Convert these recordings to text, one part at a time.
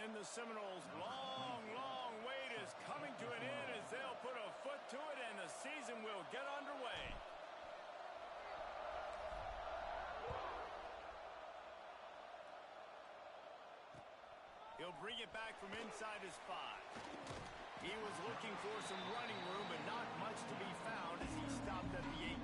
And the Seminoles' long wait is coming to an end as they'll put a foot to it and the season will get underway. He'll bring it back from inside his 5. He was looking for some running room, but not much to be found as he stopped at the 18.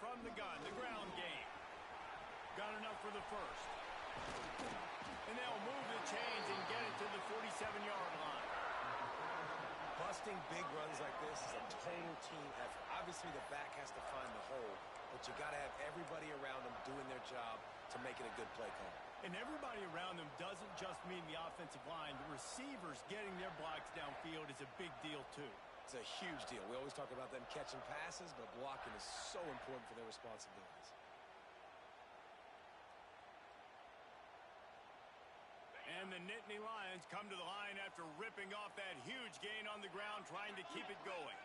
From the gun, the ground game. Got enough for the first. And they'll move the chains and get it to the 47-yard line. Busting big runs like this is a total team effort. Obviously, the back has to find the hole, but you got to have everybody around them doing their job to make it a good play call. And everybody around them doesn't just mean the offensive line. The receivers getting their blocks downfield is a big deal, too. It's a huge deal. We always talk about them catching passes, but blocking is so important for their responsibilities. And the Nittany Lions come to the line after ripping off that huge gain on the ground, trying to keep it going.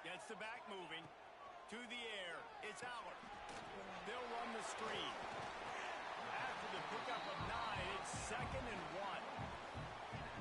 Gets the back moving. To the air. It's Aller. They'll run the screen. After the pickup of 9, it's 2nd and 1.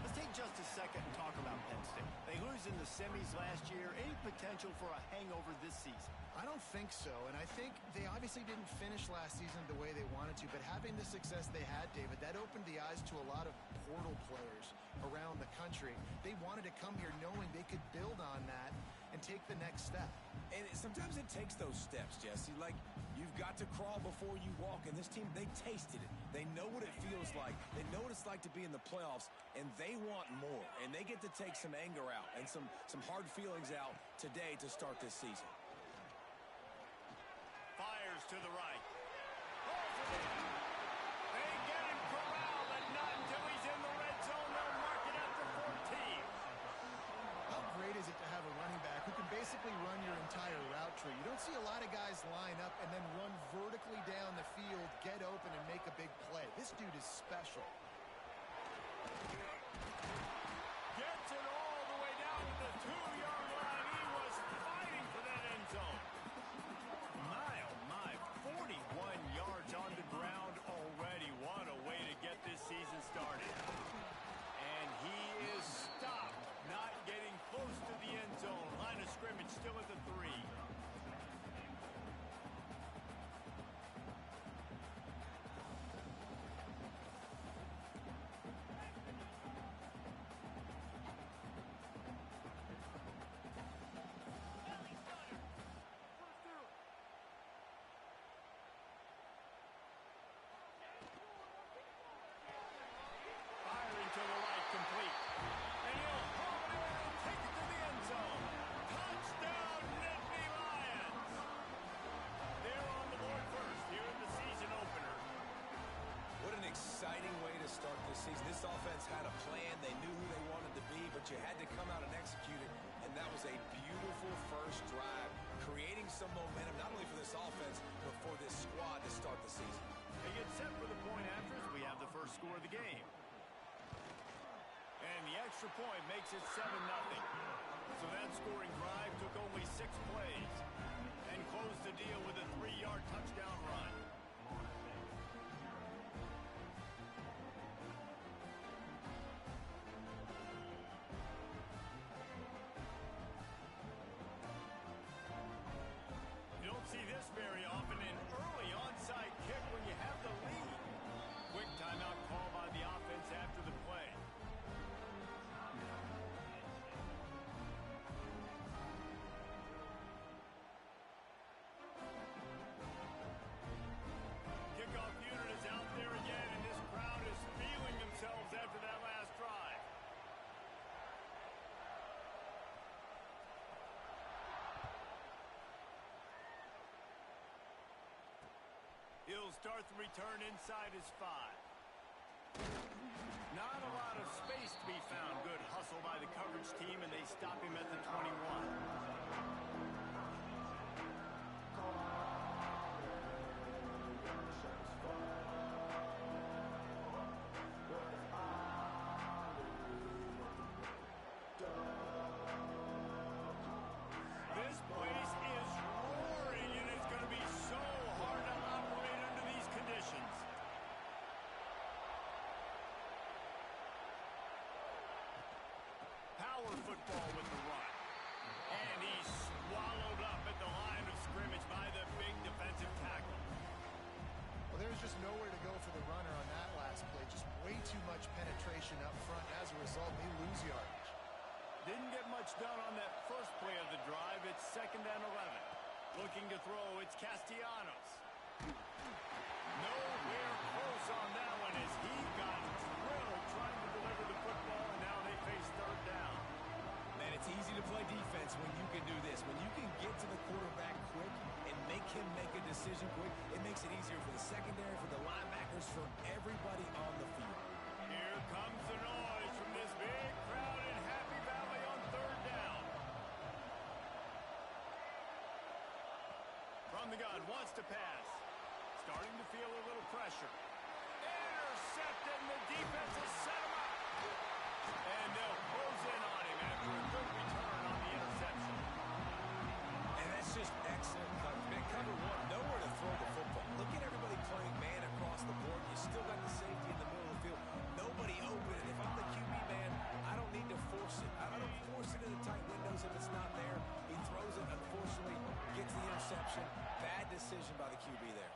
Let's take just a second and talk about Penn State. They lose in the semis last year. Any potential for a hangover this season? I don't think so, and I think they obviously didn't finish last season the way they wanted to, but having the success they had, David, that opened the eyes to a lot of portal players around the country. They wanted to come here knowing they could build on that and take the next step. And sometimes it takes those steps, Jesse. Like, you've got to crawl before you walk, and this team, they tasted it. They know what it feels like. They know what it's like to be in the playoffs, and they want more. And they get to take some anger out and some hard feelings out today to start this season. Fires to the right. They get him corralled, but not until he's in the red zone. They'll mark it after 14. How great is it to have a running back who can basically run your entire route tree? You don't see a lot of guys line up and then run vertically down the field, get open, and make a big play. This dude is special. Gets it all the way down to the 2-yard line. He was fighting for that end zone. My, 41 yards on the ground already. What a way to get this season started. And he is stopped, not getting close to the end zone. Line of scrimmage still at the 3. To the right, complete. And he'll hold it and take it to the end zone. Touchdown, Nittany Lions. They're on the board first here in the season opener. What an exciting way to start this season. This offense had a plan. They knew who they wanted to be, but you had to come out and execute it. And that was a beautiful first drive, creating some momentum, not only for this offense, but for this squad to start the season. They get set for the point after as we have the first score of the game. And the extra point makes it 7-0. So that scoring drive took only 6 plays and closed the deal with a 3-yard touchdown run. You don't see this very often, an early onside kick when you have the lead. Quick timeout call by the offense after the play. Kickoff unit is out there again, and this crowd is feeling themselves after that last drive. He'll start the return inside his 5. Not a lot lot of space to be found. Good hustle by the coverage team, and they stop him at the 21. This place is roaring, and it's going to be so hard to operate under these conditions. Power football with the run. And he's swallowed up at the line of scrimmage by the big defensive tackle. Well, there's just nowhere to go for the runner on that last play. Just way too much penetration up front. As a result, they lose yardage. Didn't get much done on that first play of the drive. It's 2nd and 11. Looking to throw, it's Castellanos. Nowhere close on that one as he got drilled trying to deliver the football, and now they face 3rd down. Man, it's easy to play defense when you can do this. When you can get to the quarterback quick and make him make a decision quick, it makes it easier for the secondary, for the linebackers, for everybody on the field. Here comes the noise from this big crowd in Happy Valley on 3rd down. From the gun, wants to pass. Starting to feel a little pressure. Intercepted, and the defense has set him up. And they'll close in on him after a good return on the interception. And that's just excellent coverage. Man, cover one, nowhere to throw the football. Look at everybody playing man across the board. You still got the safety in the middle of the field. Nobody open. And if I'm the QB, man, I don't need to force it. I don't force it into tight windows if it's not there. He throws it, unfortunately, gets the interception. Bad decision by the QB there.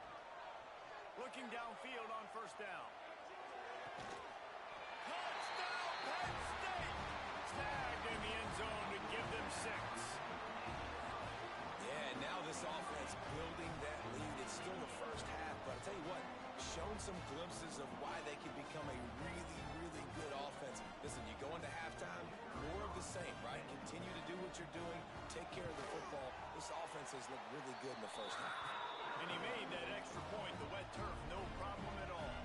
Looking downfield on 1st down. Touchdown, Penn State! Snagged in the end zone to give them 6. Yeah, now this offense building that lead. It's still the first half, but I'll tell you what, shown some glimpses of why they can become a really, really good offense. Listen, you go into halftime, more of the same, right? Continue to do what you're doing, take care of the football. This offense has looked really good in the first half. And he made that extra point. The wet turf, no problem at all.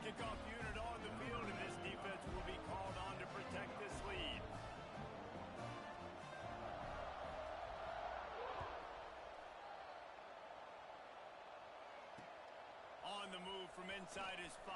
Kickoff unit on the field, and this defense will be called on to protect this lead. On the move from inside his 5.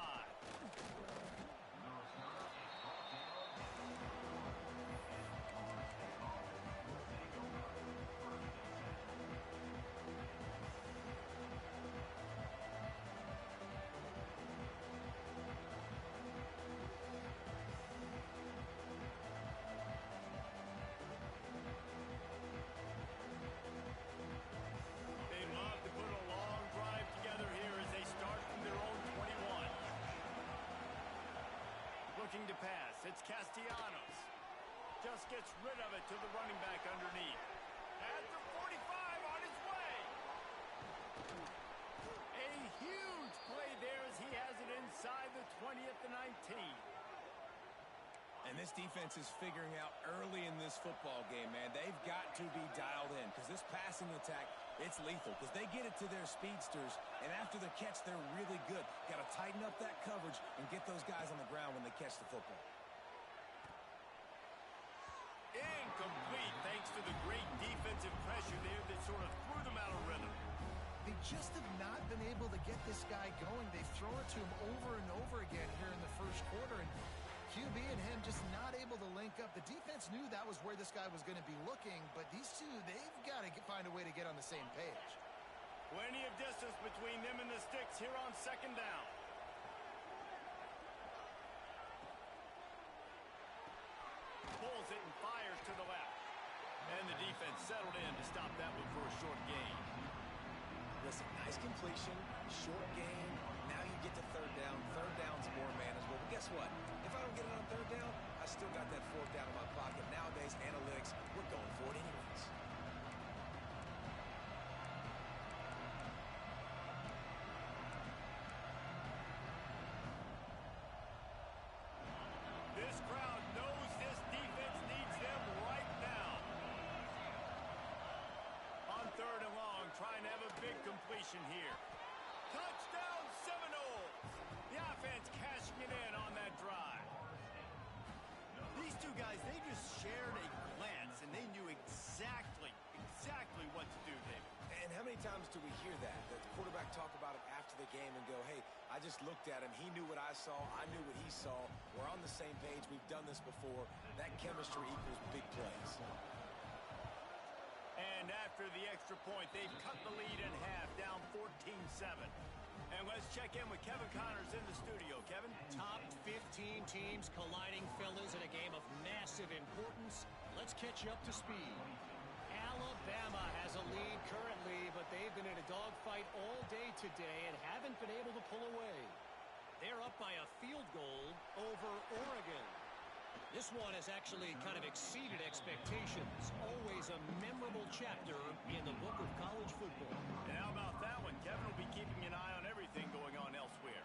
Looking to pass. It's Castellanos. Just gets rid of it to the running back underneath. At the 45 on his way. A huge play there as he has it inside the 20 at the 19. And this defense is figuring out early in this football game, man. They've got to be dialed in because this passing attack, it's lethal because they get it to their speedsters, and after the catch, they're really good. Got to tighten up that coverage and get those guys on the ground when they catch the football. Incomplete thanks to the great defensive pressure there that sort of threw them out of rhythm. They just have not been able to get this guy going. They've thrown it to him over and over again here in the first quarter, and QB and him just not able to link up. The defense knew that was where this guy was going to be looking, but these two, they've got to find a way to get on the same page. Plenty of distance between them and the sticks here on 2nd down. Pulls it and fires to the left. And the defense settled in to stop that one for a short gain. Listen, nice completion, short gain. Now you get to 3rd down. 3rd down's more manageable. But guess what? If I don't get it on 3rd down, I still got that 4th down in my pocket. Nowadays, analytics, we're going for it anyways. This crowd knows this defense needs them right now. On 3rd and long, trying to have a possession here. Touchdown Seminoles! The offense cashing it in on that drive. These two guys, they just shared a glance, and they knew exactly what to do, David. And how many times do we hear that? The quarterback talk about it after the game and go, hey, I just looked at him. He knew what I saw. I knew what he saw. We're on the same page. We've done this before. That chemistry equals big plays. And after the extra point, they've cut the lead in half, down 14-7. And let's check in with Kevin Connors in the studio. Kevin? Top 15 teams colliding, fellas, in a game of massive importance. Let's catch you up to speed. Alabama has a lead currently, but they've been in a dogfight all day today and haven't been able to pull away. They're up by a field goal over Oregon. This one has actually kind of exceeded expectations. Always a memorable chapter in the book of college football. And how about that one? Kevin will be keeping an eye on everything going on elsewhere.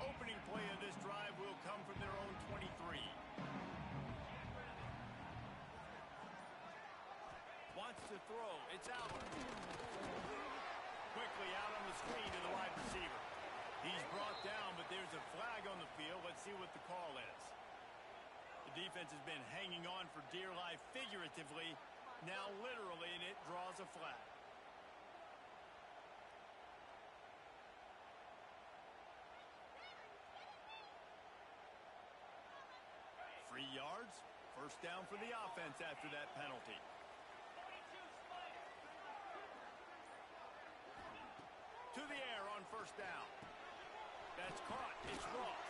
Opening play of this drive will come from their own 23. Wants to throw. It's Allard. Quickly out on the screen to the wide receiver. He's brought down, but there's a flag on the field. Let's see what the call is. The defense has been hanging on for dear life figuratively, now literally, and it draws a flag. Free yards. First down for the offense after that penalty. To the air on first down. That's caught. It's Ross.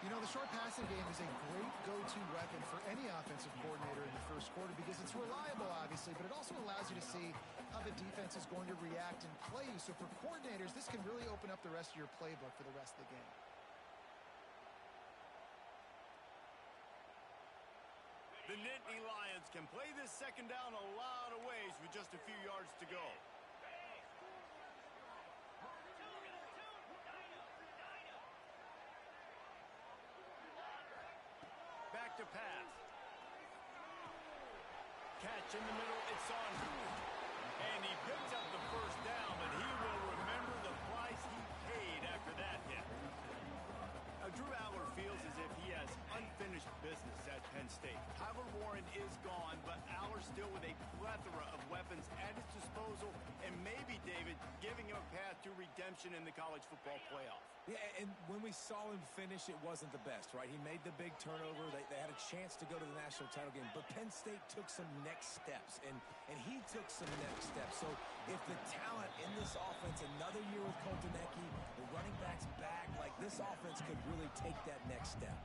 You know, the short passing game is a great go-to weapon for any offensive coordinator in the first quarter because it's reliable, obviously, but it also allows you to see how the defense is going to react and play you. So for coordinators, this can really open up the rest of your playbook for the rest of the game. The Nittany Lions can play this second down a lot of ways with just a few yards to go. Back to pass. Catch in the middle. It's on. And he picks up the first down, but he will remember the price he paid after that hit. Drew Allard feels as if he has unfinished business at Penn State. Tyler Warren is gone, but Allard still with a plethora of weapons at his disposal, and maybe, David, giving him a path to redemption in the college football playoff. Yeah, and when we saw him finish, it wasn't the best, right? He made the big turnover. They had a chance to go to the national title game, but Penn State took some next steps, and he took some next steps. So if the talent in this offense, another year with Koltanecki, the running backs back, like this offense could really take that next step.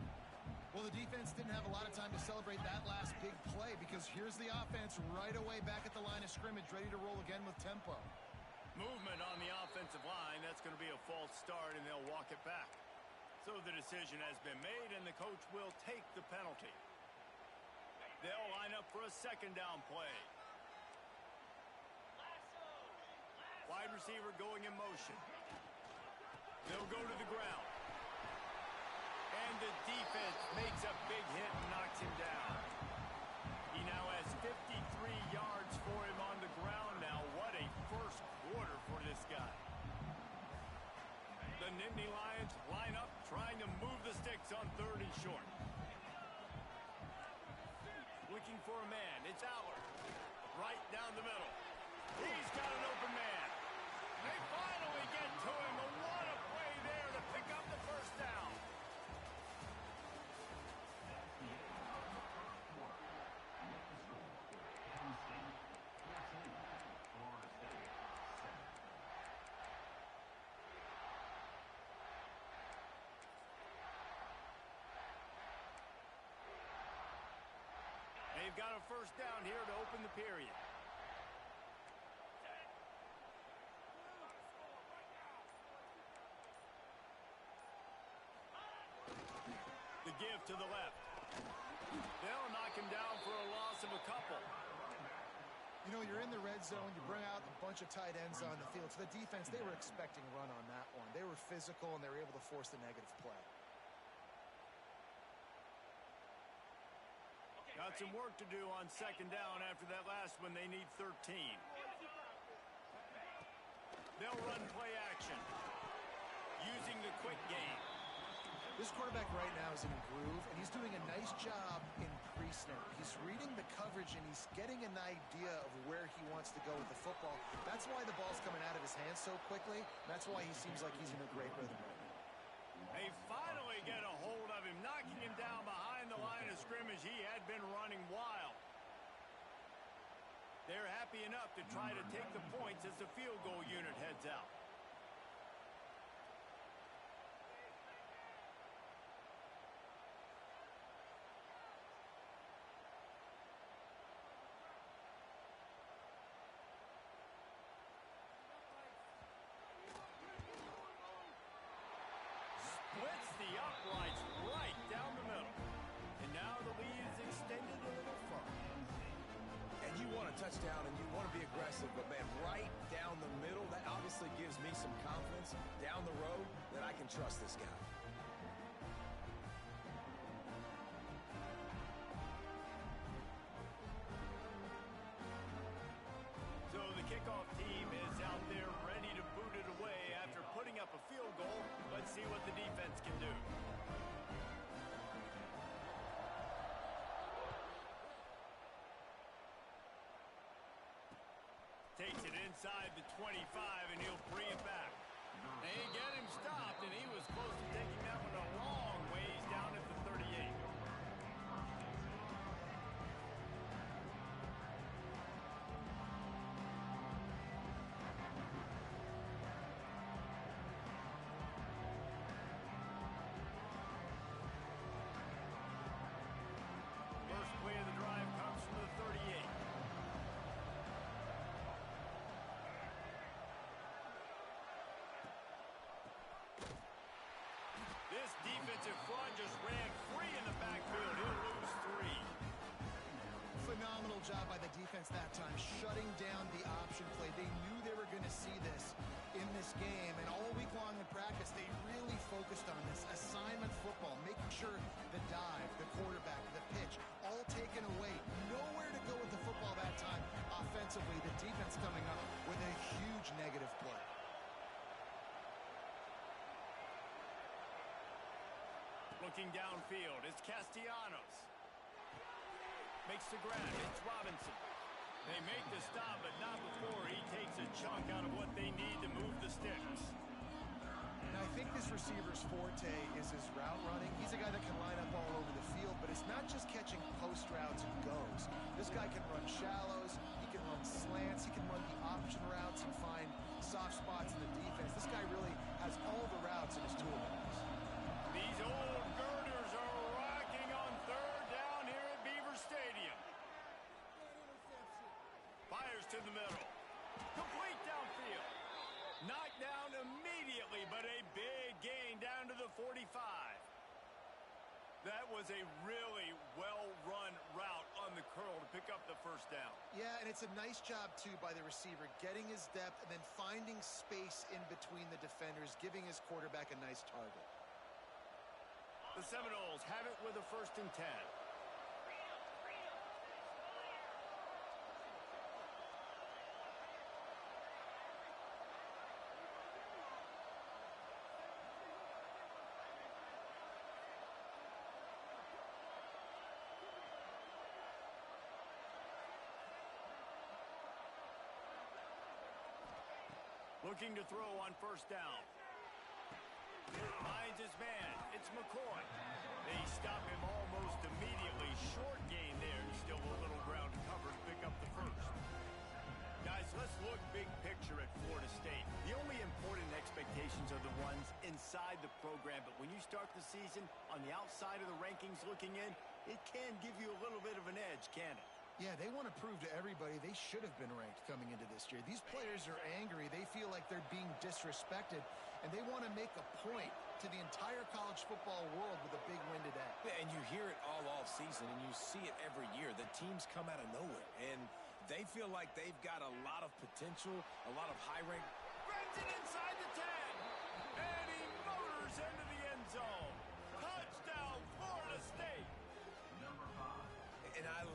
Well, the defense didn't have a lot of time to celebrate that last big play because here's the offense right away back at the line of scrimmage, ready to roll again with tempo. Movement on the offensive line. That's going to be a false start, and they'll walk it back. So the decision has been made, and the coach will take the penalty. They'll line up for a second down play. Wide receiver going in motion. They'll go to the ground. And the defense makes a big hit and knocks him down. He now has 53 yards for him on the ground now. What a first quarter for this guy. The Nittany Lions line up, trying to move the sticks on third and short. Looking for a man. It's Allard. Right down the middle. He's got an open man. They finally get to him. A what a play there to pick up the first down. They've got a first down here to open the period. The give to the left. They'll knock him down for a loss of a couple. You know, you're in the red zone, you bring out a bunch of tight ends on the field. So the defense, they were expecting a run on that one. They were physical, and they were able to force the negative play. Got some work to do on second down after that last one. They need 13. They'll run play action using the quick game. This quarterback right now is in a groove, and he's doing a nice job in pre-snap. He's reading the coverage, and he's getting an idea of where he wants to go with the football. That's why the ball's coming out of his hands so quickly. That's why he seems like he's in a great rhythm right now. They finally get a hold of him, knocking him down behind the line of scrimmage. He had been running wild. They're happy enough to try to take the points as the field goal unit heads out. Splits the uprights right down the middle. And now the lead is extended a little further. And you want a touchdown and you want to be aggressive, but man, right down the middle, that obviously gives me some confidence down the road that I can trust this guy. So the kickoff team is out there ready to boot it away after putting up a field goal. Let's see what the defense can do. Takes it inside the 25, and he'll bring it back. They get him stopped, and he was close to taking that one a long ways down at the 38. First play of the drive comes from the 38. This defensive front just ran free in the backfield. He'll lose 3. Phenomenal job by the defense that time, shutting down the option play. They knew they were going to see this in this game, and all week long in practice, they really focused on this assignment football, making sure the dive, the quarterback, the pitch, all taken away. Nowhere to go with the football that time. Offensively, the defense coming up with a huge negative play. Looking downfield, it's Castellanos. Makes the grab, it's Robinson. They make the stop, but not before he takes a chunk out of what they need to move the sticks. Now, I think this receiver's forte is his route running. He's a guy that can line up all over the field, but it's not just catching post routes and goes. This guy can run shallows, he can run slants, he can run the option routes and find soft spots in the defense. This guy really has all the routes in his toolbox. These old girders are rocking on third down here at Beaver Stadium. Fires to the middle. Complete downfield. Knocked down immediately, but a big gain down to the 45. That was a really well-run route on the curl to pick up the first down. Yeah, and it's a nice job, too, by the receiver, getting his depth and then finding space in between the defenders, giving his quarterback a nice target. The Seminoles have it with a 1st and 10. Looking to throw on 1st down. Finds his man. It's McCoy. They stop him almost immediately. Short gain there. Still a little ground to cover to pick up the 1st. Guys, let's look big picture at Florida State. The only important expectations are the ones inside the program, but when you start the season on the outside of the rankings looking in, it can give you a little bit of an edge, can it? Yeah, they want to prove to everybody they should have been ranked coming into this year. These players are angry. They feel like they're being disrespected, and they want to make a point to the entire college football world with a big win today. Yeah, and you hear it all off season, and you see it every year. The teams come out of nowhere, and they feel like they've got a lot of potential, a lot of high rank. Brings it inside the 10, and he motors into the end zone. Touchdown, Florida State. And I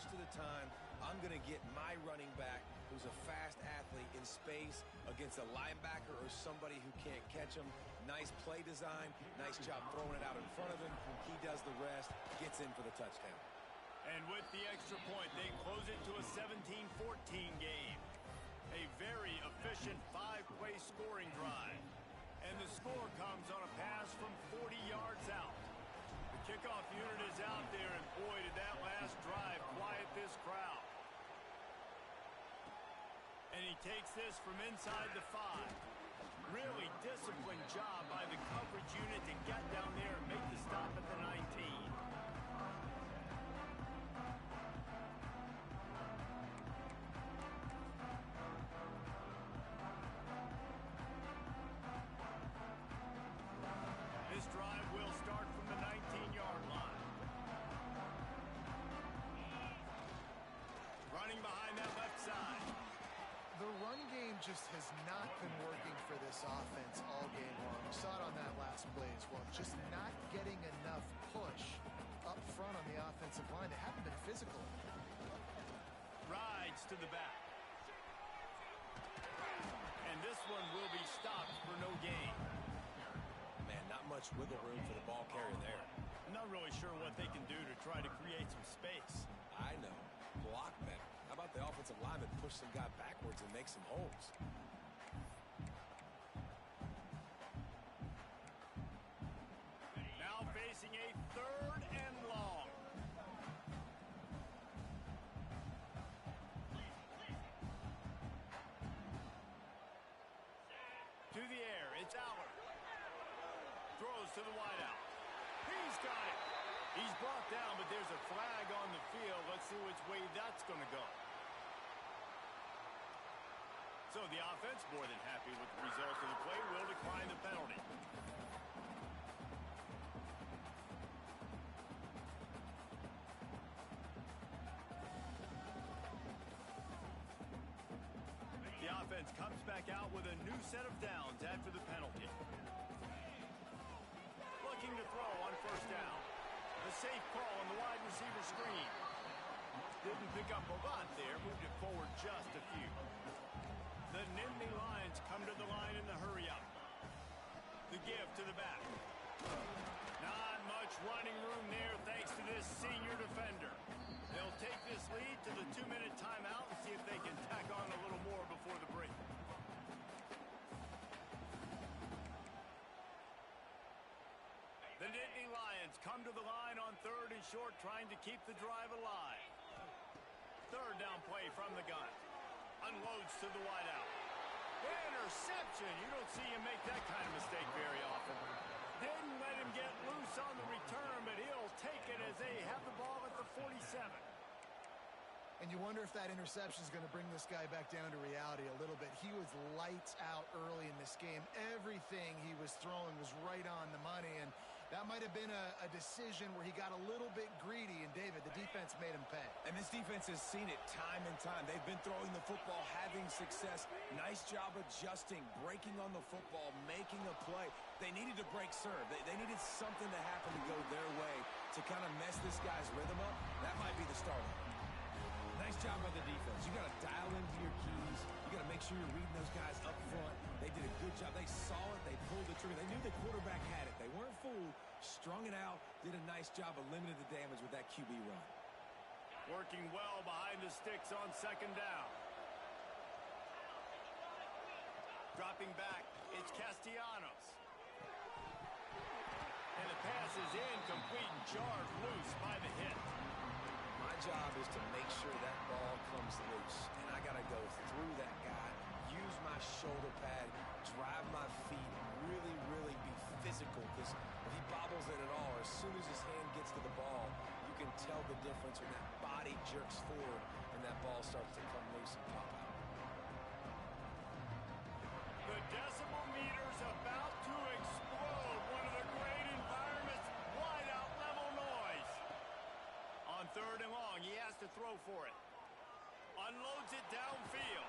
most of the time, I'm going to get my running back, who's a fast athlete, in space against a linebacker or somebody who can't catch him. Nice play design, nice job throwing it out in front of him. He does the rest, gets in for the touchdown. And with the extra point, they close it to a 17-14 game. A very efficient 5-play scoring drive. And the score comes on a pass from 40 yards out. The kickoff unit is out there, and boy, did that last drive quiet this crowd. And he takes this from inside the 5. Really disciplined job by the coverage unit to get down there and make the stop at the 19. This drive will start from the 19-yard line. Running behind that left side. The run game just has not been working for this offense all game long. We saw it on that last play as well. Just not getting enough push up front on the offensive line. They haven't been physical. Rides to the back. And this one will be stopped for no gain. Man, not much wiggle room for the ball carrier there. I'm not really sure what they can do to try to create some space. I know. Block better. How about the offensive lineman push some guy backwards and make some holes? Now facing a 3rd and long. To the air, it's Allard. Throws to the wideout. He's got it. He's brought down, but there's a flag on the field. Let's see which way that's going to go. So the offense, more than happy with the result of the play, will decline the penalty. The offense comes back out with a new set of downs after the penalty. Looking to throw on 1st down. A safe call on the wide receiver screen. Didn't pick up a lot there, moved it forward just a few. The Nittany Lions come to the line in the hurry-up. The give to the back. Not much running room there thanks to this senior defender. They'll take this lead to the 2-minute timeout and see if they can tack on a little more before the break. The Nittany Lions come to the line on 3rd and short, trying to keep the drive alive. 3rd down play from the gun. Unloads to the wideout. Interception. You don't see him make that kind of mistake very often. Didn't let him get loose on the return, but he'll take it as they have the ball at the 47. And you wonder if that interception is going to bring this guy back down to reality a little bit. He was lights out early in this game. Everything he was throwing was right on the money, and that might have been a decision where he got a little bit greedy, and David, the defense made him pay. And this defense has seen it time and time. They've been throwing the football, having success. Nice job adjusting, breaking on the football, making a play. They needed to break serve. They needed something to happen to go their way to kind of mess this guy's rhythm up. That might be the start. Nice job by the defense. You got to dial into your keys. You got to make sure you're reading those guys up front. They did a good job. They saw it. They pulled the trigger. They knew the quarterback had it. They weren't fooled. Strung it out. Did a nice job of limiting the damage with that QB run. Working well behind the sticks on 2nd down. Dropping back, it's Castellanos. And the pass is incomplete and jarred loose by the hit. My job is to make sure that ball comes loose, and I got to go through that guy, use my shoulder pad, drive my feet, really, really be physical, because if he bobbles it at all, as soon as his hand gets to the ball, you can tell the difference when that body jerks forward and that ball starts to come loose and pop out. The decibel meter's about to explode. One of the great environments, wide out level noise. On 3rd and long, he has to throw for it. Unloads it downfield.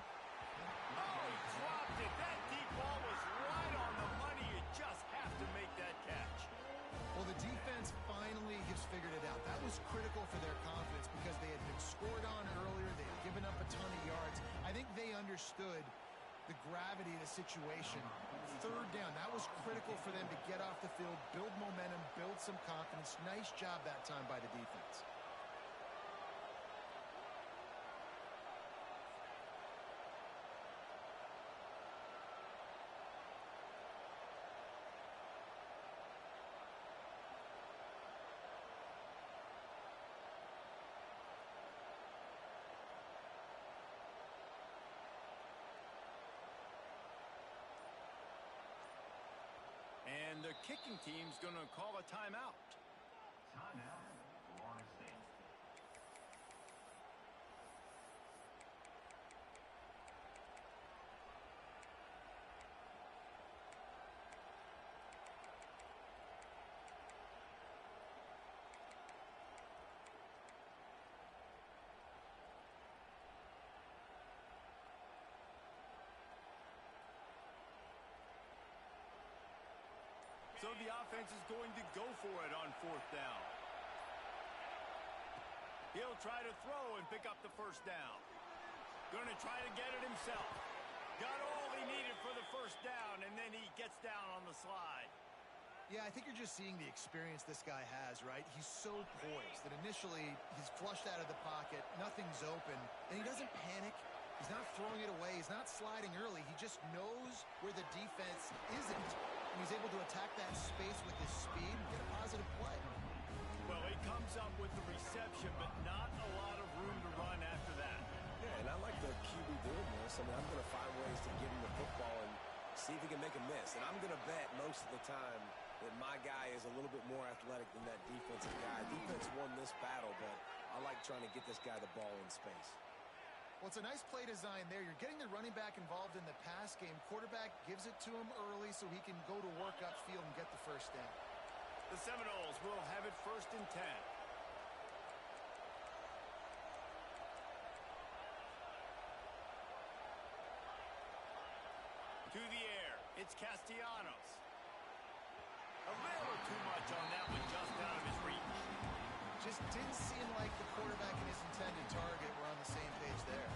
Oh, he dropped it. That deep ball was right on the money. You just have to make that catch. Well, the defense finally has figured it out. That was critical for their confidence because they had been scoring understood the gravity of the situation. Third down, that was critical for them to get off the field, build momentum, build some confidence. Nice job that time by the defense. And the kicking team's going to call a timeout. Timeout, Florida State. So the offense is going to go for it on fourth down. He'll try to throw and pick up the first down. Going to try to get it himself. Got all he needed for the first down, and then he gets down on the slide. Yeah, I think you're just seeing the experience this guy has, right? He's so poised that initially he's flushed out of the pocket, nothing's open, and he doesn't panic. He's not throwing it away. He's not sliding early. He just knows where the defense isn't. And he's able to attack that space with his speed and get a positive play. Well, he comes up with the reception, but not a lot of room to run after that. Yeah, and I like the QB doing this. I mean, I'm going to find ways to give him the football and see if he can make a miss. And I'm going to bet most of the time that my guy is a little bit more athletic than that defensive guy. Defense won this battle, but I like trying to get this guy the ball in space. Well, it's a nice play design there. You're getting the running back involved in the pass game. Quarterback gives it to him early so he can go to work upfield and get the first down. The Seminoles will have it 1st and 10. To the air, it's Castellanos. A little too much on that one, just out of his reach. Just didn't seem like the quarterback and his intended target were on the same page there.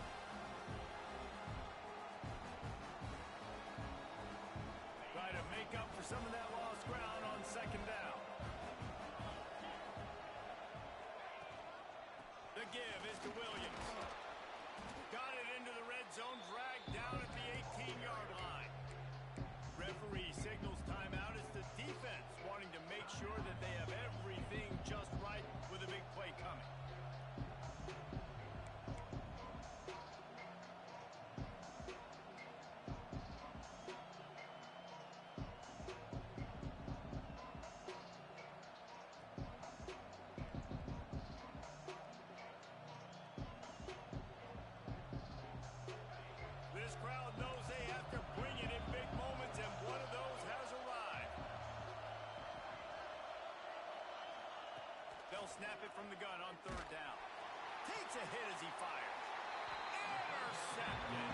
Try to make up for some of that lost ground on 2nd down. The give is to Williams. Got it into the red zone, dragged down at the 18-yard line. Referee signals timeout. It's the defense wanting to make sure that they have everything just right with a big play coming. This crowd knows they have to bring it in big moments, and one of those has arrived. They'll snap it from the gun on 3rd down. Takes a hit as he fires. Intercepted.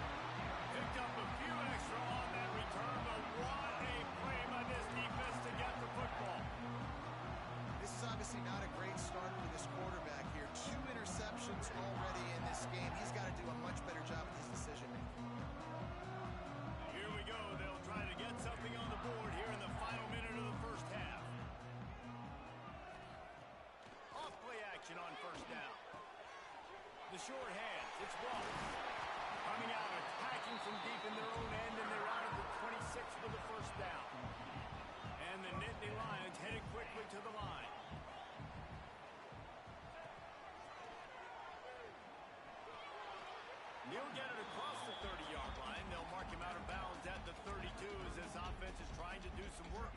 Picked up a few extra on that return, but what a play by this defense to get the football. This is obviously not a great start for this quarterback here. 2 interceptions already in this game. He's got to do a much better job with his decision-making. Here we go. They'll try to get something on the board here in the final minute of the first half. Off play action on 1st down. The short hands. It's Wallace. Coming out, attacking from deep in their own end, and they're out at the 26 for the 1st down. And the Nittany Lions headed quickly to the line. He'll get it across the 30-yard line. They'll mark him out of bounds at the 32 as this offense is trying to do some work.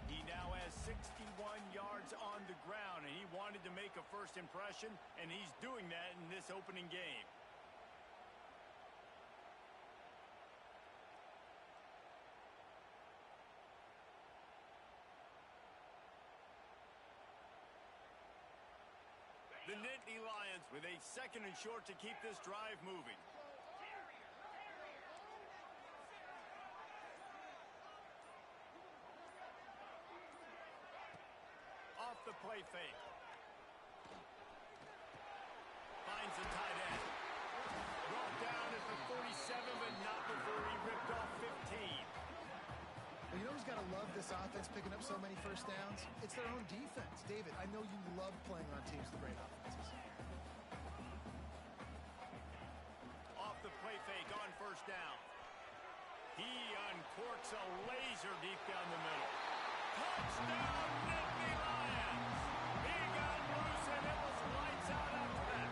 He now has 61 yards on the ground, and he wanted to make a first impression, and he's doing that in this opening game. The Nittany Lions with a 2nd and short to keep this drive moving. Off the play fake. Finds the tight end. Brought down at the 47, but not before he ripped off 15. Well, you know who's got to love this offense picking up so many first downs? It's their own defense. David, I know you love playing on teams with great offenses. Off the play fake on first down. He uncorks a laser deep down the middle. Touchdown, Nittany Lions! He got loose and it was lights out after that.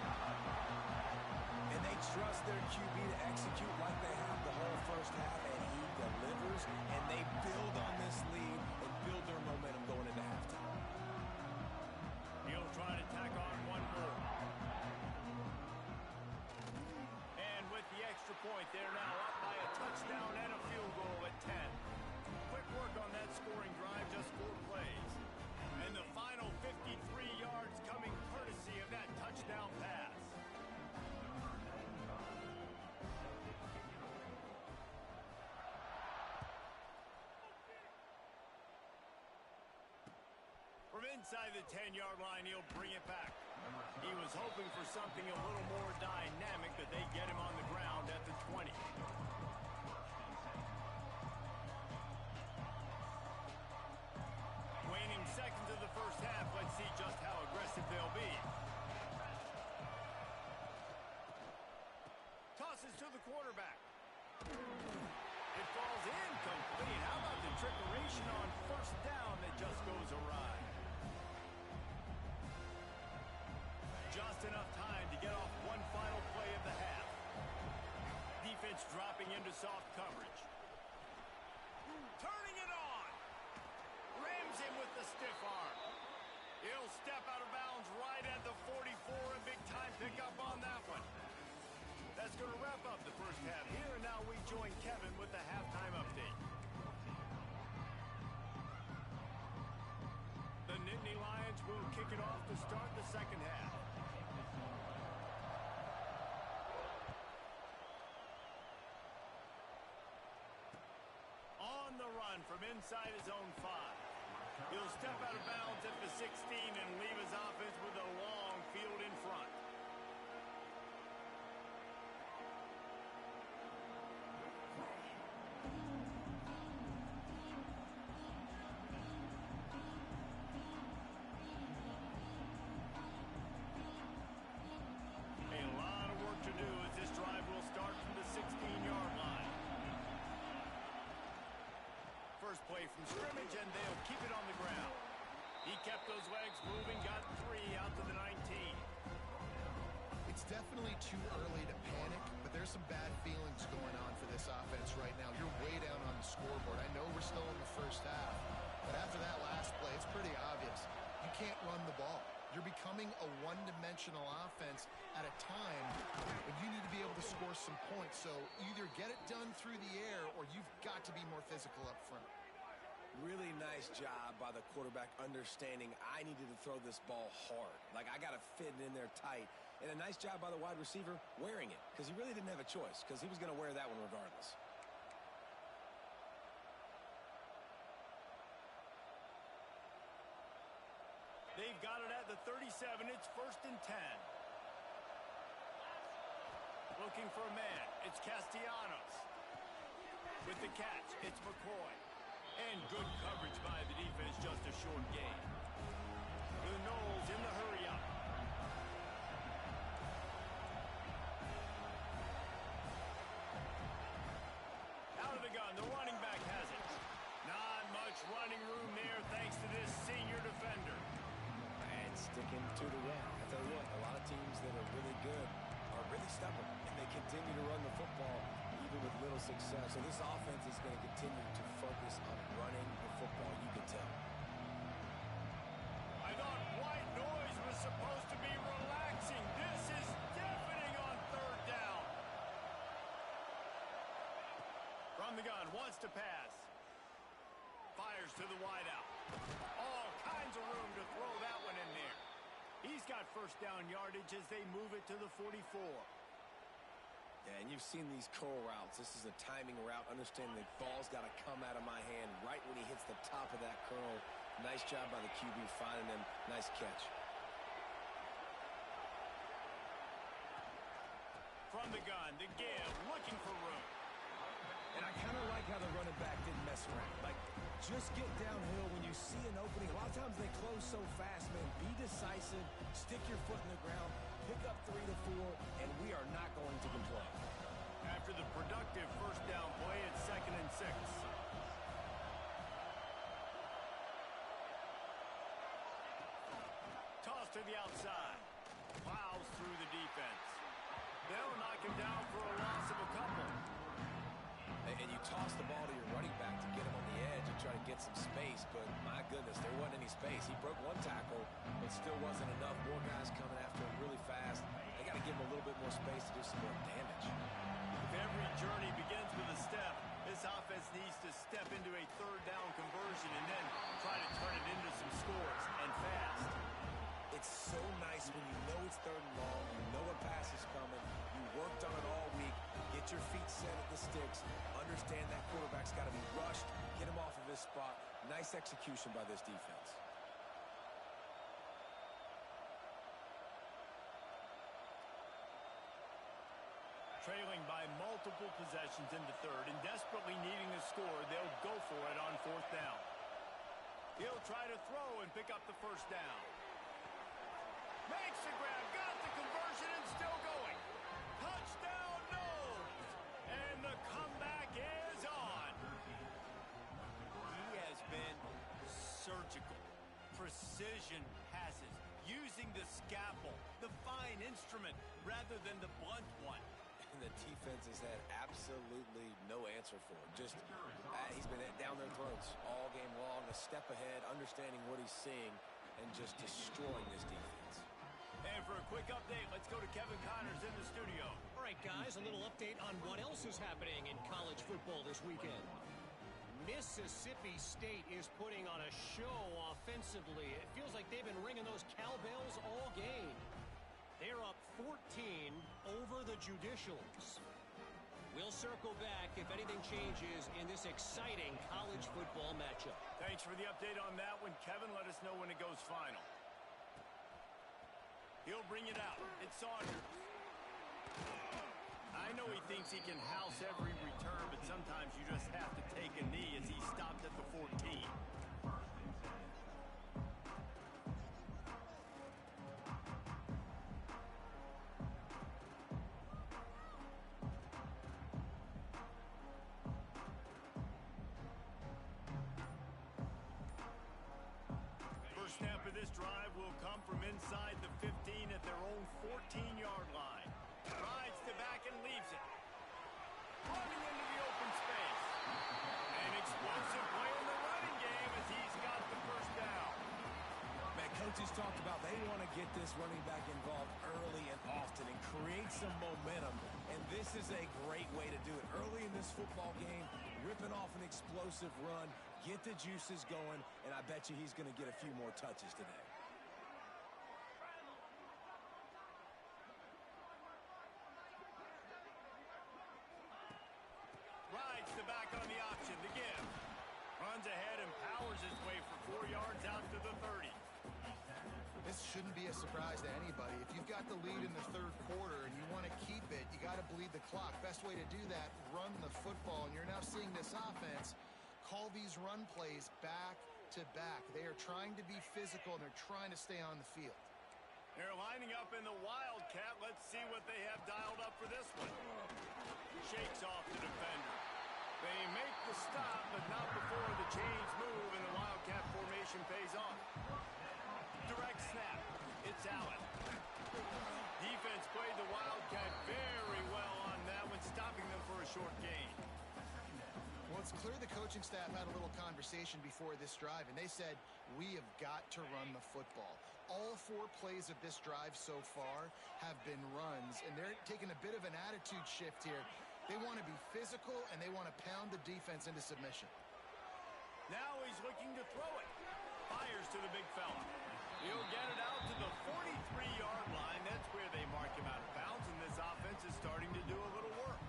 And they trust their QB to execute like they have the whole first half, and he delivers, and they build on this lead and build their momentum going into halftime. He'll try to tack on one more. And with the extra point, they're now up by a touchdown and a field goal at 10. Quick work on that scoring drive, just 4 plays. And the final 53 yards coming courtesy of that touchdown pass. From inside the 10-yard line, he'll bring it back. He was hoping for something a little more dynamic, but they get him on the ground at the 20. Waning seconds of the first half. Let's see just how aggressive they'll be. Tosses to the quarterback. It falls incomplete. How about the trickeration on first down that just goes awry? Just enough time to get off one final play of the half. Defense dropping into soft coverage. Turning it on. Rams him with the stiff arm. He'll step out of bounds right at the 44. A big time pickup on that one. That's going to wrap up the first half here. And now we join Kevin with the halftime update. The Nittany Lions will kick it off to start the second half. On the run from inside his own 5. He'll step out of bounds at the 16 and leave his offense with a long field in front. A lot of work to do as this drive will start from the 16-yard line. First play from scrimmage, and they'll keep it on the ground. He kept those legs moving, got 3 out to the 19. It's definitely too early to panic, but there's some bad feelings going on for this offense right now. You're way down on the scoreboard. I know we're still in the first half, but after that last play, it's pretty obvious. You can't run the ball. You're becoming a one-dimensional offense at a time when you need to be able to score some points. So either get it done through the air or you've got to be more physical up front. Really nice job by the quarterback understanding I needed to throw this ball hard. Like, I got to fit it in there tight. And a nice job by the wide receiver wearing it, because he really didn't have a choice, because he was going to wear that one regardless. They've got it at the 37. It's 1st and 10. Looking for a man. It's Castellanos. With the catch, it's McCoy. And good coverage by the defense, just a short gain. The Knowles in the hurry-up. Out of the gun, the running back has it. Not much running room there thanks to this senior defender. And sticking to the run. I tell you what, a lot of teams that are really good are really stubborn, and they continue to run the football even with little success. So this offense is going to continue to focus on running the football, you can tell. I thought white noise was supposed to be relaxing. This is deafening on 3rd down. From the gun, wants to pass. Fires to the wideout. All kinds of room to throw that one in there. He's got first down yardage as they move it to the 44. Yeah, and you've seen these curl routes. This is a timing route. Understand the ball's got to come out of my hand right when he hits the top of that curl. Nice job by the QB finding him. Nice catch. From From the gun, the give, looking for room. And I kind of like how the running back didn't mess around. Like, just get downhill when you see an opening. A lot of times they close so fast, man. Be decisive, stick your foot in the ground, pick up 3 to 4, and we are not going to complain. After the productive first down play, it's 2nd and 6. Toss to the outside. Plows through the defense. They'll knock him down for a loss of a couple. And you toss the ball to your running back to get him on the edge and try to get some space, but my goodness, there wasn't any space. He broke 1 tackle, but still wasn't enough. More guys coming after him really fast. They got to give him a little bit more space to do some more damage. If every journey begins with a step, this offense needs to step into a 3rd down conversion and then try to turn it into some scores, and fast. It's so nice when you know it's 3rd and long, you know a pass is coming, you worked on it all week, get your feet set at the sticks, understand that quarterback's got to be rushed, get him off of his spot. Nice execution by this defense. Trailing by multiple possessions in the 3rd and desperately needing a score, they'll go for it on 4th down. He'll try to throw and pick up the 1st down. Makes the grab, got the conversion, and still going. Touchdown, no! And the comeback is on. He has been surgical. Precision passes, using the scalpel, the fine instrument, rather than the blunt one. And the defense has had absolutely no answer for him. Just, he's been down their throats all game long, a step ahead, understanding what he's seeing, and just destroying this defense. And for a quick update, let's go to Kevin Connors in the studio. All right, guys, a little update on what else is happening in college football this weekend. Mississippi State is putting on a show offensively. It feels like they've been ringing those cowbells all game. They're up 14 over the Judicials. We'll circle back if anything changes in this exciting college football matchup. Thanks for the update on that one, Kevin. Let us know when it goes final. He'll bring it out. It's Saunders. I know he thinks he can house every return, but sometimes you just have to take a knee as he stopped at the 14. First snap of this drive will come from inside the 15 at their own 14-yard line. Rides to back and leaves it. Running into the open space. An explosive play in the running game as he's got the 1st down. Man, coaches talked about they want to get this running back involved early and often and create some momentum. And this is a great way to do it. Early in this football game, ripping off an explosive run, get the juices going, and I bet you he's going to get a few more touches today. Rides the back on the option to give. Runs ahead and powers his way for 4 yards out to the 30. This shouldn't be a surprise to anybody. If you've got the lead in the 3rd quarter and you want to keep it, you got to bleed the clock. Best way to do that, run the football. And you're now seeing this offense call these run plays back to back. They are trying to be physical, and they're trying to stay on the field. They're lining up in the Wildcat. Let's see what they have dialed up for this one. Shakes off the defender. They make the stop, but not before the chains move and the Wildcat formation pays off. Direct snap. It's Allen. Defense played the Wildcat very well on that one, stopping them for a short gain. Well, it's clear the coaching staff had a little conversation before this drive, and they said, we have got to run the football. All 4 plays of this drive so far have been runs, and they're taking a bit of an attitude shift here. They want to be physical, and they want to pound the defense into submission. Now he's looking to throw it. Fires to the big fella. He'll get it out to the 43-yard line. That's where they mark him out of bounds, and this offense is starting to do a little work.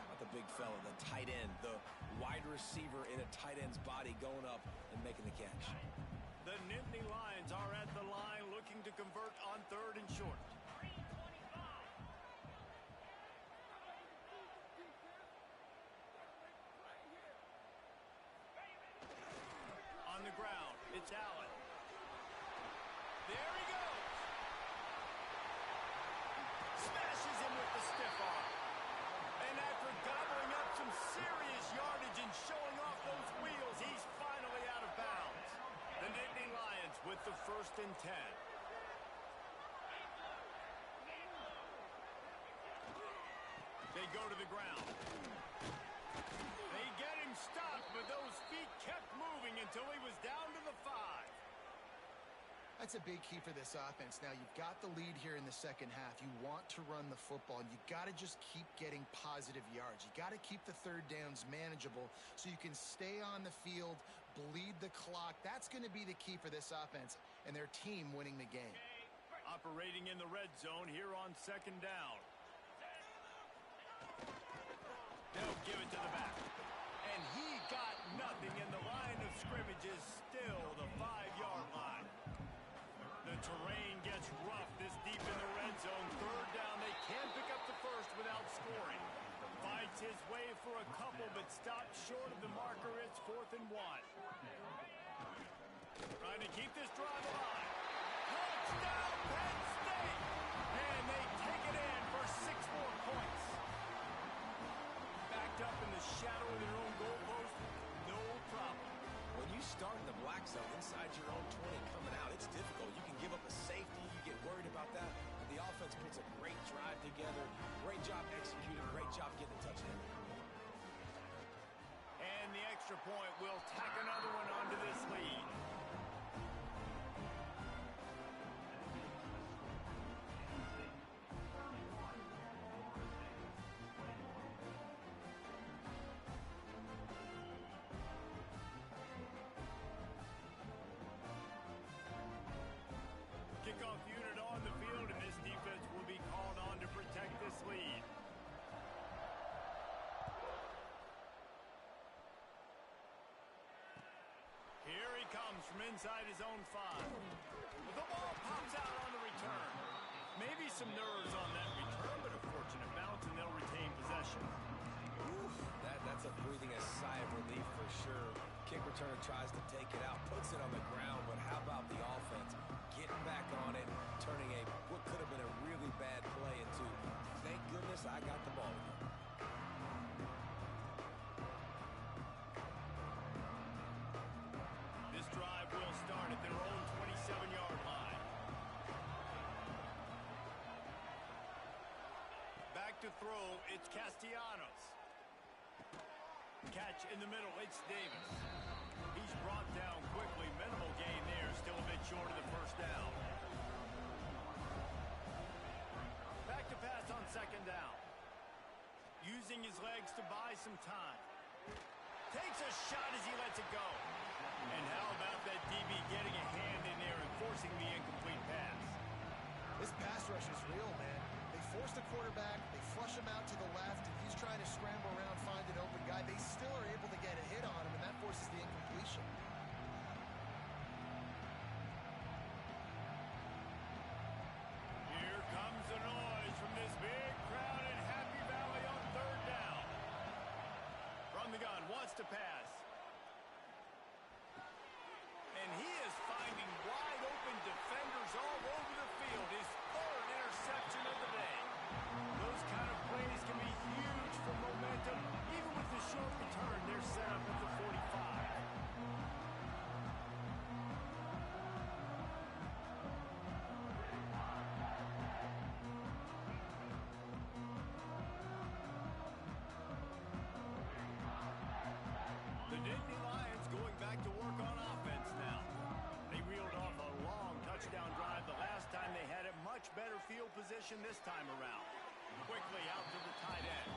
Not the big fella, the tight end, the wide receiver in a tight end's body going up and making the catch. The Nittany Lions are at the line looking to convert on 3rd and short. the ground. It's Allen. There he goes. Smashes him with the stiff arm. And after gobbling up some serious yardage and showing off those wheels, he's finally out of bounds. The Nittany Lions with the 1st and 10. They go to the ground. They get him stopped, but those feet kept moving until he was down to the 5. That's a big key for this offense. Now, you've got the lead here in the second half. You want to run the football, and you got to just keep getting positive yards. You got to keep the third downs manageable so you can stay on the field, bleed the clock. That's going to be the key for this offense and their team winning the game. Operating in the red zone here on 2nd down. They'll give it to the back. And he got nothing, and the line of scrimmage is still the 5-yard line. The terrain gets rough this deep in the red zone. 3rd down, they can pick up the 1st without scoring. Fights his way for a couple, but stops short of the marker. It's 4th and 1. Trying to keep this drive alive. Touchdown, Penn State! And they take it in for 6 more points. Backed up in the shadow of their own goalpost, no problem. When you start in the black zone inside your own 20 coming out, it's difficult. You can give up a safety. You get worried about that. But the offense puts a great drive together. Great job executing. Great job getting a touchdown. And the extra point will tack another one onto this lead. Kickoff unit on the field, and this defense will be called on to protect this lead. Here he comes from inside his own 5. The ball pops out on the return. Maybe some nerves on that return, but a fortunate bounce, and they'll retain possession. Oof, that's a breathing a sigh of relief for sure. Kick returner tries to take it out, puts it on the ground, but how about the offense getting back on it, turning what could have been a really bad play into, thank goodness I got the ball again. This drive will start at their own 27-yard line. Back to throw, it's Castellanos. Catch in the middle, it's Davis. He's brought down quickly. Minimal gain there, still a bit short of the 1st down. Back to pass on 2nd down. Using his legs to buy some time. Takes a shot as he lets it go. And how about that DB getting a hand in there and forcing the incomplete pass? This pass rush is real, man. They force the quarterback, they flush him out to the left, and he's trying to scramble around, find an open guy. They still are able to get a hit on him, and that forces the incompletion. Here comes the noise from this big crowd in Happy Valley on 3rd down. From the gun, wants to pass. And he is finding wide open defenders all over the field. His 3rd interception of the day. Those kind of plays can be huge for momentum. Even with the short return, they're set up at the 45. The Nittany Lions going back to work on offense now. They reeled off a long touchdown drive the last time they had it. Much better field position this time around. Quickly out to the tight end.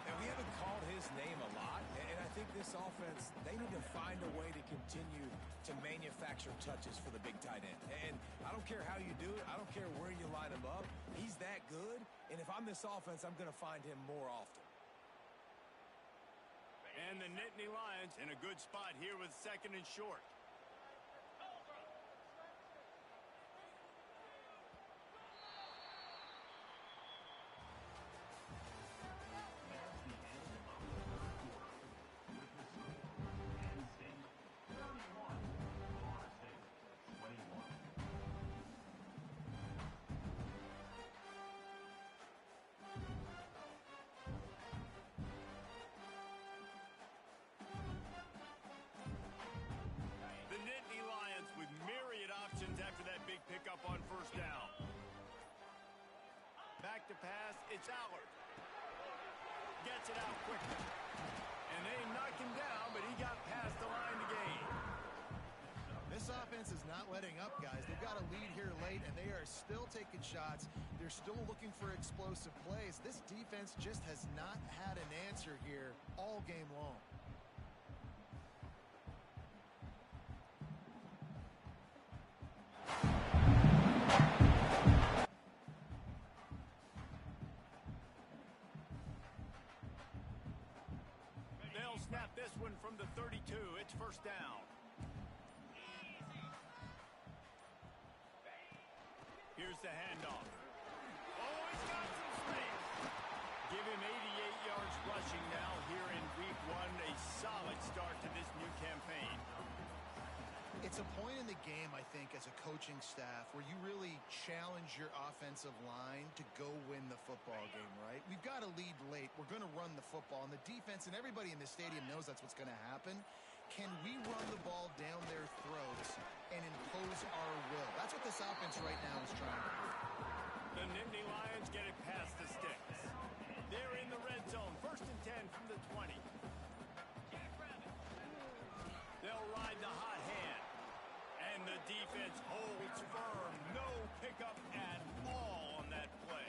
And we haven't called his name a lot, and I think this offense, they need to find a way to continue to manufacture touches for the big tight end. And I don't care how you do it. I don't care where you line him up. He's that good, and if I'm this offense, I'm going to find him more often. And the Nittany Lions in a good spot here with 2nd and short. Penn State 31, pass. It's Allard. Gets it out quickly. And they knock him down, but he got past the line to gain. This offense is not letting up, guys. They've got a lead here late, and they are still taking shots. They're still looking for explosive plays. This defense just has not had an answer here all game long. They'll snap this one from the 32. It's first down. Here's the handoff. Oh, he's got some space. Give him 88 yards rushing now here in week 1. A solid start to this new campaign. It's a point in the game, I think, as a coaching staff where you really challenge your offensive line to go win the football game, right? We've got a lead late. We're going to run the football, and the defense and everybody in the stadium knows that's what's going to happen. Can we run the ball down their throats and impose our will? That's what this offense right now is trying to do. The Nittany Lions get it past the sticks. They're in the red zone. First and 10 from the 20. They'll ride the hot hand. And the defense holds firm. No pickup at all on that play.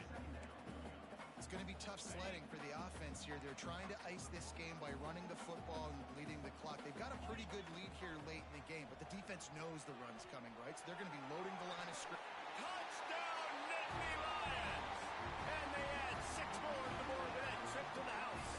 It's going to be tough sledding for the offense here. They're trying to ice this game by running the football and bleeding the clock. They've got a pretty good lead here late in the game, but the defense knows the run's coming, right? So they're going to be loading the line of scrimmage. Touchdown, Nittany Lions! And they add 6 more to the board with that trip to the house.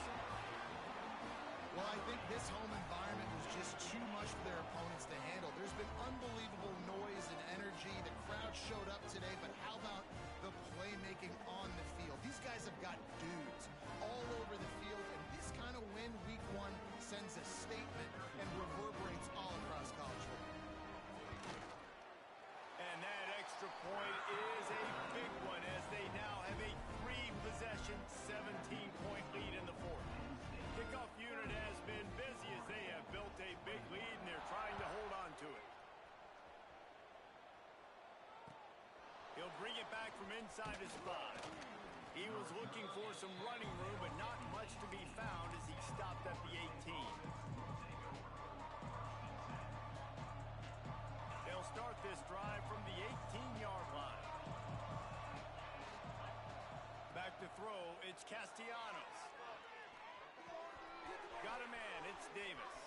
Well, I think this home environment was just too much for their opponents to handle. There's been unbelievable noise and energy. The crowd showed up today, but how about the playmaking on the field? These guys have got dudes all over the field, and this kind of win week 1 sends a statement and reverberates all across college football. And that extra point is a big one as they now have a 3-possession, 17-point lead in the 4th. Kickoff unit has been busy as they have built a big lead, and they're trying to hold on to it. He'll bring it back from inside his 5. He was looking for some running room, but not much to be found as he stopped at the 18. They'll start this drive from the 18-yard line. Back to throw, it's Castellanos. Got a man, it's Davis.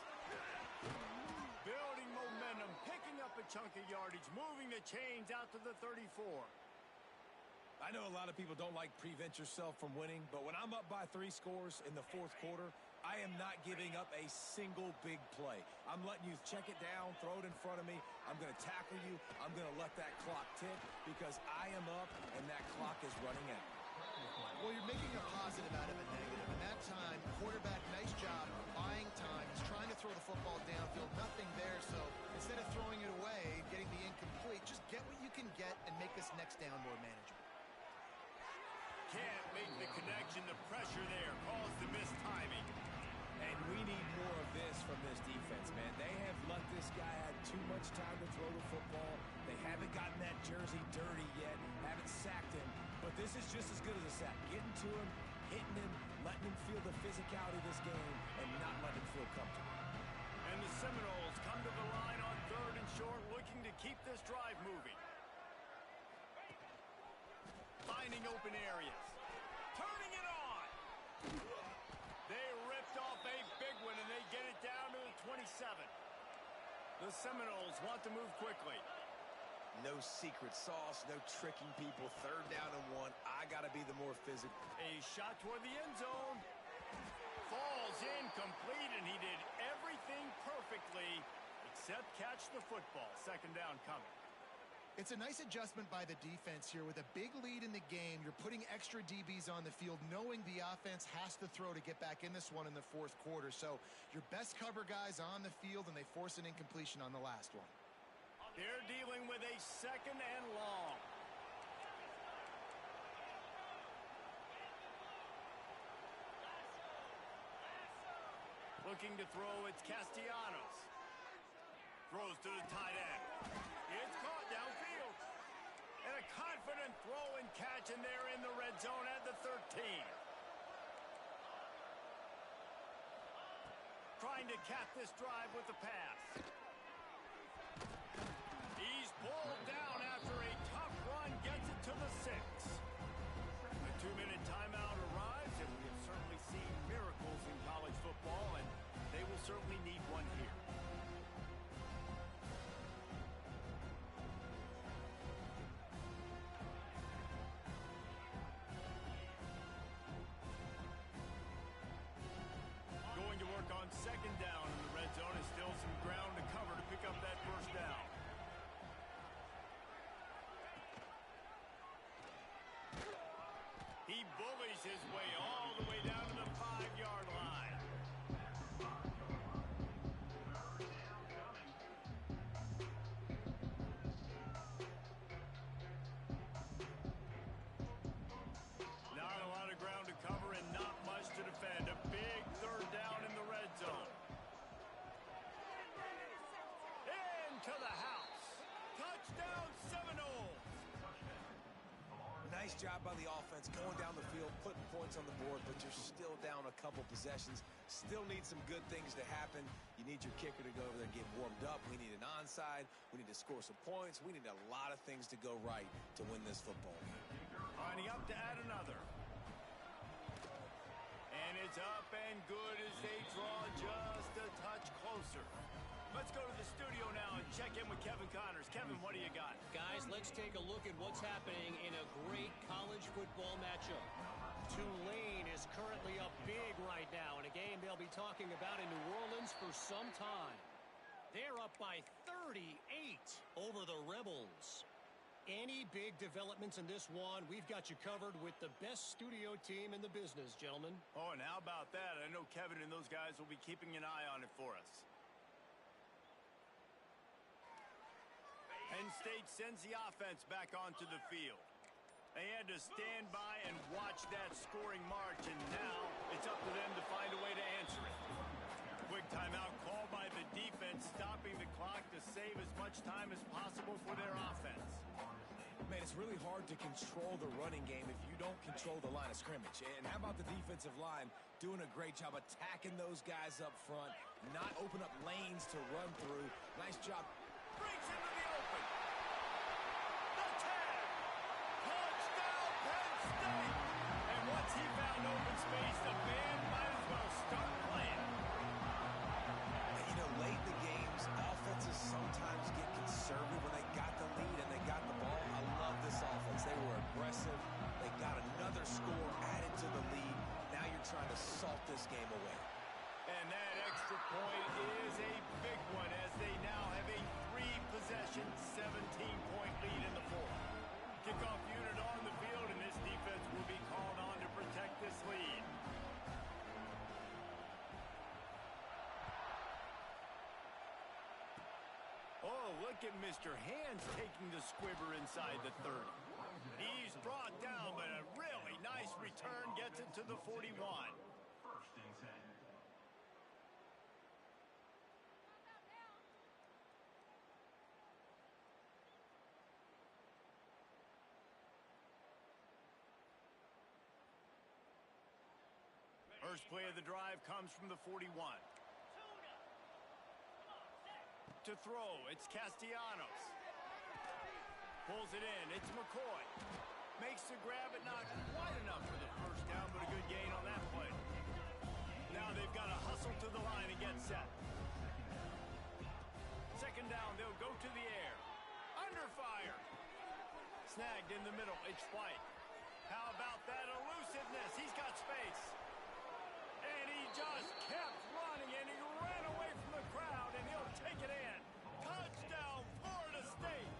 Building momentum, picking up a chunk of yardage, moving the chains out to the 34. I know a lot of people don't like prevent yourself from winning, but when I'm up by 3 scores in the 4th quarter, I am not giving up a single big play. I'm letting you check it down, throw it in front of me. I'm going to tackle you. I'm going to let that clock tick because I am up and that clock is running out. Well, you're making a positive out of a negative. And that time, quarterback, nice job buying time. He's trying to throw the football downfield. Nothing there, so instead of throwing it away, getting the incomplete, just get what you can get and make this next down more manageable. Can't make the connection. The pressure there caused the missed timing. And we need more of this from this defense, man. They have let this guy have too much time to throw the football. They haven't gotten that jersey dirty yet, haven't sacked him. But this is just as good as a sack. Getting to him, hitting him, letting him feel the physicality of this game, and not letting him feel comfortable. And the Seminoles come to the line on 3rd and short, looking to keep this drive moving. Finding open areas. Turning it on. They ripped off a big one, and they get it down to the 27. The Seminoles want to move quickly. No secret sauce, no tricking people. 3rd down and 1. I got to be the more physical. A shot toward the end zone. Falls incomplete, and he did everything perfectly except catch the football. 2nd down coming. It's a nice adjustment by the defense here. With a big lead in the game, you're putting extra DBs on the field, knowing the offense has to throw to get back in this one in the 4th quarter. So your best cover guys on the field, and they force an incompletion on the last one. They're dealing with a 2nd and long. Looking to throw, it's Castellanos. Throws to the tight end. It's caught downfield. And a confident throw and catch, and they're in the red zone at the 13. Trying to cap this drive with the pass. He's pulled down after a tough run, gets it to the 6. The 2-minute timeout arrives, and we have certainly seen miracles in college football, and they will certainly need one here. Going to work on second down in the red zone, and still some ground to cover to pick up that first down. He bullies his way all the way down to the 5-yard line. Not a lot of ground to cover and not much to defend. A big third down in the red zone. Into the house. Touchdown Seminoles. Nice job by the offense going down the field, putting points on the board, but you're still down a couple possessions. Still need some good things to happen. You need your kicker to go over there and get warmed up. We need an onside. We need to score some points. We need a lot of things to go right to win this football game. Lining up to add another. And it's up and good as they draw just a touch closer. Let's go to the studio now and check in with Kevin Connors. Kevin, what do you got? Guys, let's take a look at what's happening in a great college football matchup. Tulane is currently up big right now in a game they'll be talking about in New Orleans for some time. They're up by 38 over the Rebels. Any big developments in this one, we've got you covered with the best studio team in the business, gentlemen. Oh, and how about that? I know Kevin and those guys will be keeping an eye on it for us. Penn State sends the offense back onto the field. They had to stand by and watch that scoring march, and now it's up to them to find a way to answer it. Quick timeout called by the defense, stopping the clock to save as much time as possible for their offense. Man, it's really hard to control the running game if you don't control the line of scrimmage. And how about the defensive line doing a great job attacking those guys up front, not open up lanes to run through. Nice job. Breaks into the open. The tag. Touchdown, Penn State. And once he found open space, the band might as well start playing. You know, late in the games, offenses sometimes get conservative when they got the lead and they got the ball. I love this offense. They were aggressive. They got another score added to the lead. Now you're trying to salt this game away. And that extra point is a big one as they now have a 3-possession, 17-point lead in the fourth. Kickoff unit on the field, and this defense will be called on to protect this lead. Oh, look at Mr. Hands taking the squibber inside the 30. He's brought down, but a really nice return gets it to the 41. First and 10. First play of the drive comes from the 41. To throw, it's Castellanos. Pulls it in, it's McCoy. Makes the grab, but not quite enough for the first down, but a good gain on that play. Now they've got to hustle to the line and get set. Second down, they'll go to the air. Under fire. Snagged in the middle, it's White. How about that elusiveness? He's got space. And he just kept running, and he ran away from the crowd, and he'll take it in. Touchdown, Florida State.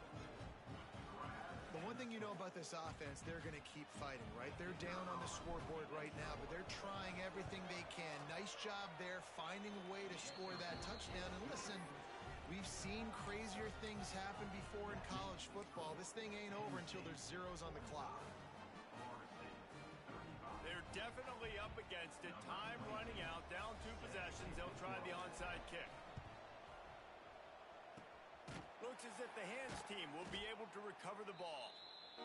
The one thing you know about this offense, they're going to keep fighting, right? They're down on the scoreboard right now, but they're trying everything they can. Nice job there, finding a way to score that touchdown. And listen, we've seen crazier things happen before in college football. This thing ain't over until there's zeros on the clock. They're definitely up against it. Time running out, down 2 possessions. They'll try the onside kick. Looks as if the Hands team will be able to recover the ball. The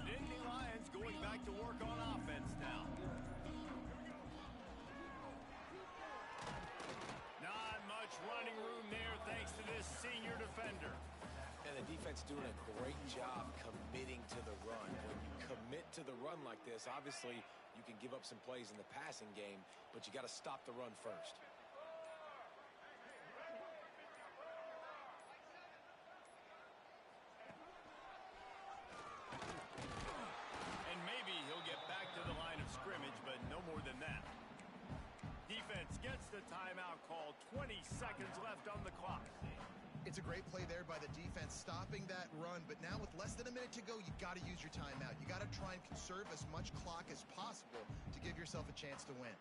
Nittany Lions going back to work on offense now. Not much running room there thanks to this senior defender. And the defense doing a great job committing to the run. When you commit to the run like this, obviously you can give up some plays in the passing game, but you got to stop the run first. And maybe he'll get back to the line of scrimmage, but no more than that. Defense gets the timeout call. 20 seconds left on the clock. It's a great play there by the defense, stopping that run. But now with less than a minute to go, you got to use your timeout. You got to try and conserve as much clock as possible to give yourself a chance to win.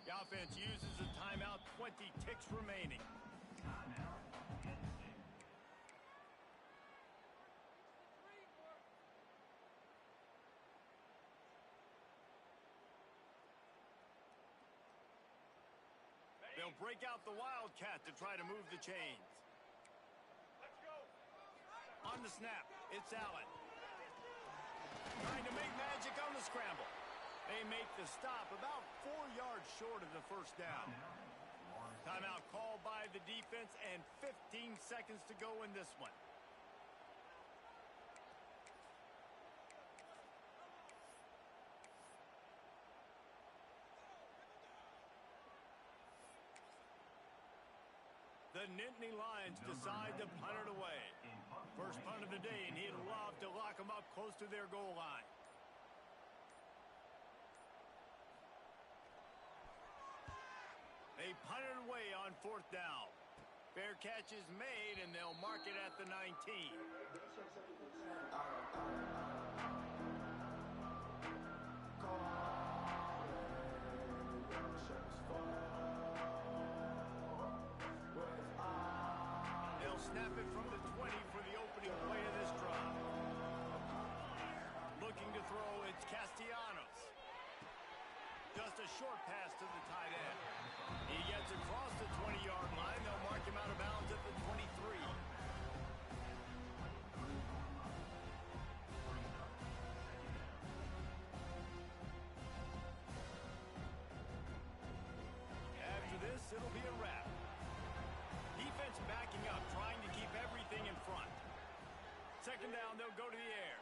The offense uses a timeout. 20 ticks remaining. They'll break out the Wildcat to try to move the chains. On the snap, it's Allen. Trying to make magic on the scramble. They make the stop about 4 yards short of the first down. Timeout called by the defense and 15 seconds to go in this one. The Nittany Lions decide to punt it away. First punt of the day, and he'd love to lock them up close to their goal line. They punt it away on 4th down. Fair catch is made, and they'll mark it at the 19. Snap it from the 20 for the opening play of this drive. Looking to throw, it's Castellanos. Just a short pass to the tight end. He gets across the 20-yard line. They'll mark him out of bounds at the 23. After this, it'll be a wrap. Defense backing up, trying to keep everything in front. Second down, they'll go to the air.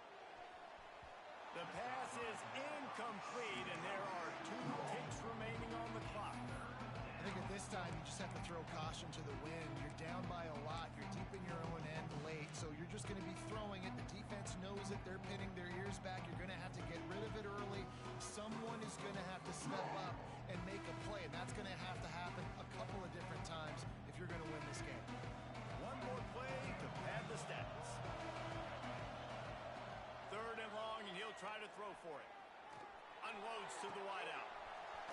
The pass is incomplete, and there are 2 ticks remaining on the clock. I think at this time, you just have to throw caution to the wind. You're down by a lot. You're deep in your own end late, so you're just going to be throwing it. The defense knows it. They're pinning their ears back. You're going to have to get rid of it early. Someone is going to have to step up and make a play, and that's going to have to happen a couple of different times if you're going to win this game. One more play to pad the stats. 3rd and long, and he'll try to throw for it. Unloads to the wideout.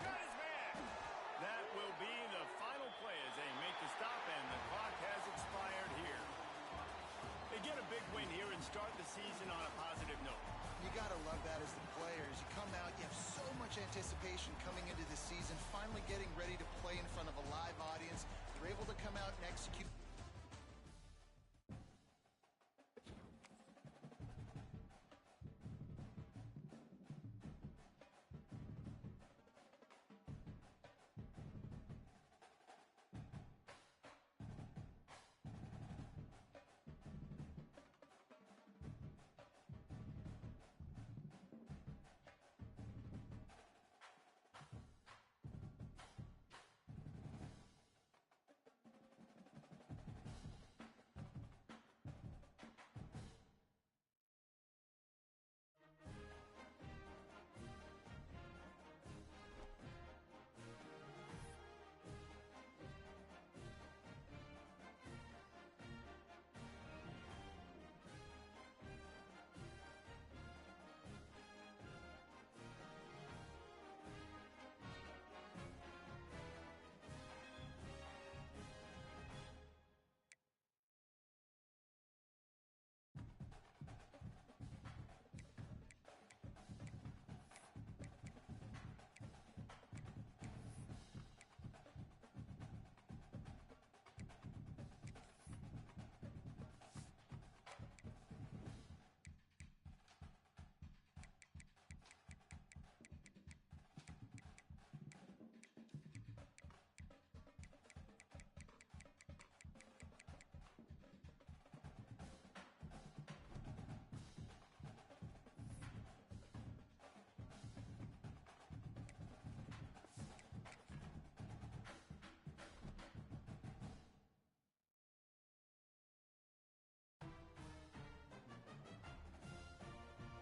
Got his man. That will be the final play as they make the stop, and the clock has expired here. They get a big win here and start the season on a positive note. You got to love that as the players. You come out, you have so much anticipation coming into the season, finally getting ready to play in front of a live audience. You're able to come out and execute.